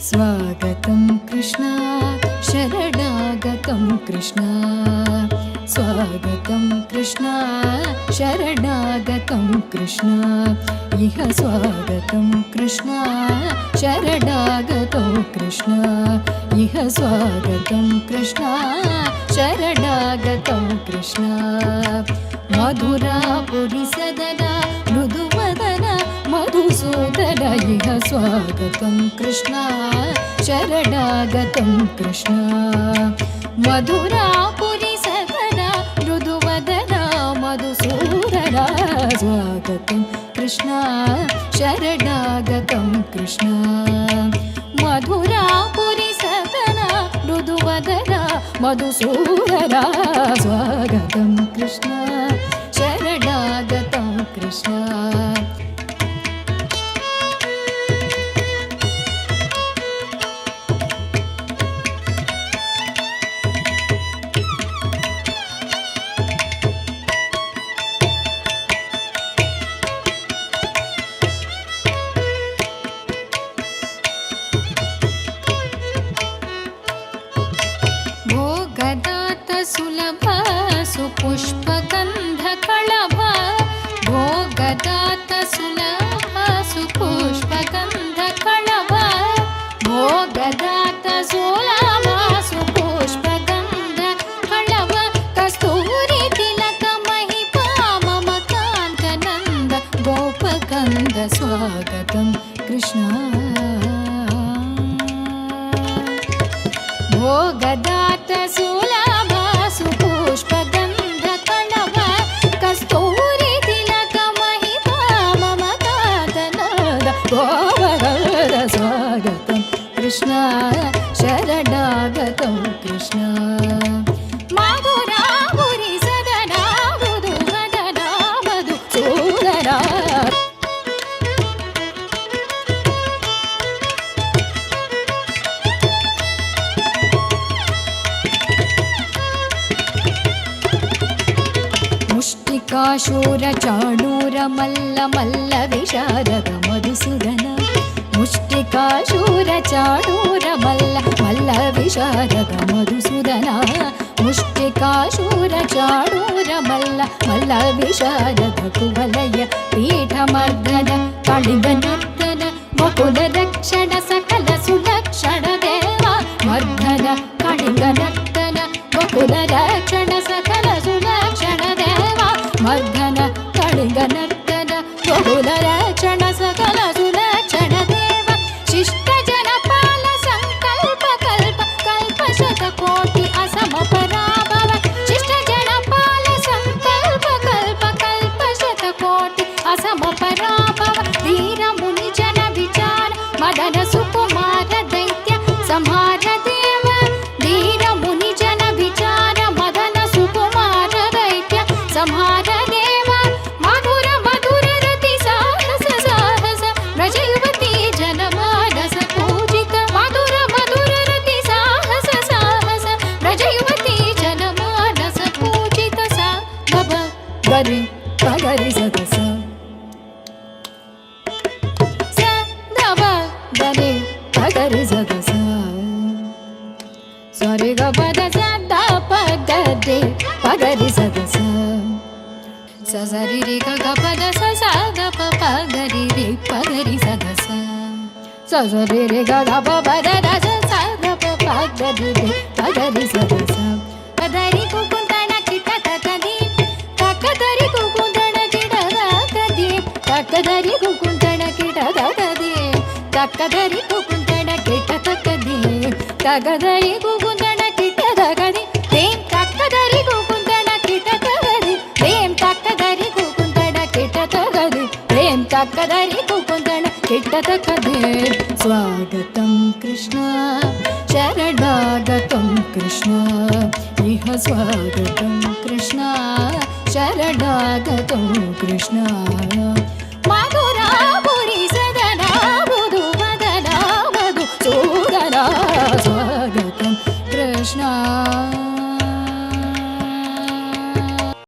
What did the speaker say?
स्वागतं कृष्ण शरणागतं कृष्ण स्वागतं कृष्ण शरणागतं कृष्ण इह स्वागतं कृष्ण शरणागतं कृष्ण इह स्वागतं कृष्ण शरणागतं कृष्ण मधुरापुरि सदना मृदुवदन मधुसूदन इह स्वागतं कृष्ण शरणागतं कृष्ण मधुरापुरि सदना मृदुवदन मधुसूदन स्वागतं कृष्ण शरणागतं कृष्ण मधुरापुरि सदना मृदुवदन मधुसूदन स्वागतं कृष्ण शरणागतं कृष्ण सुलभ सुपुष्पगन्धकळभ भोगदात सुलभ सुपुष्पगन्धकळभ भोगदात सुलभ सुपुष्पगन्धकळभ कस्तूरी तिलक महिपा मम कान्तनन्द गोपकन्द स्वागतं कृष्ण भोगदात सुलभ सुपुष्पगन्धकळभ कस्तूरी तिलक महिपा मम कान्तनन्द गोपकन्द स्वागतं कृष्ण शरणागतं कृष्ण मधुरापुरि सदना मृदुवदन मधुसूदन मुष्टिकाशूर चाणूर मल्ल मल्ल विशारद मधुसूदन मुष्टिकाशूर चाणूर मल्ल मल्ल विशारद मधुसूदन मुष्टिकाशूर चाणूर मल्ल मल्ल विशारद कुवलय पीठमर्दन कलिंगनर्दन मुकुल रक्षण सकल सुलक्षण देवा मर्दन कलिंगनर्दन मुकुल रक्षण सकल सुलक्षण देवा मर्दन कलिंगनर्दन मुकुल रक्षण सकल सुलक्षण देव शिष्ट जनपाल संकल्प कल्प कल्प शतकोटि असम पराभव शिष्ट जनपाल संकल्प कल्प कल्प शतकोटि असम पराभव वीर मुनि जन विचार मदन सुकुमार दैत्य संहार देव वीर मुनि जन विचार मदन सुकुमार दैत्य संहार देव मधुर मधुर रति साहस साहस व्रज युवती जनमानस पूजित मधुर मधुर रति साहस साहस व्रज युवती जनमानस पूजित सा गब गरि पगरि सदस स गब गरि पगरि सदस सरि ग पद स द पगरि पगरि सदस स सरि रि ग ग पद स स ग प पगरि रि पगरि सदस स सरि रि ग ग प पद द स स ग प पगरि रि पगरि सदस कदरि कुकुंदण किट तकदि तकदरि कुकुंदण किट तकदि तकदरि कुकुंदण किट तकदि तकदरि कुकुंदण किट तकदि तकदरि कुकुंदण किट तकदि तें तकदरि कुकुंदण किट तकदि तें तकदरि कुकुंदण किट तकदि तें तकदरि कुकुंदण किट तकदि स्वागतं कृष्ण शरणागतं कृष्ण इह स्वागतं कृष्ण शरणागतं कृष्ण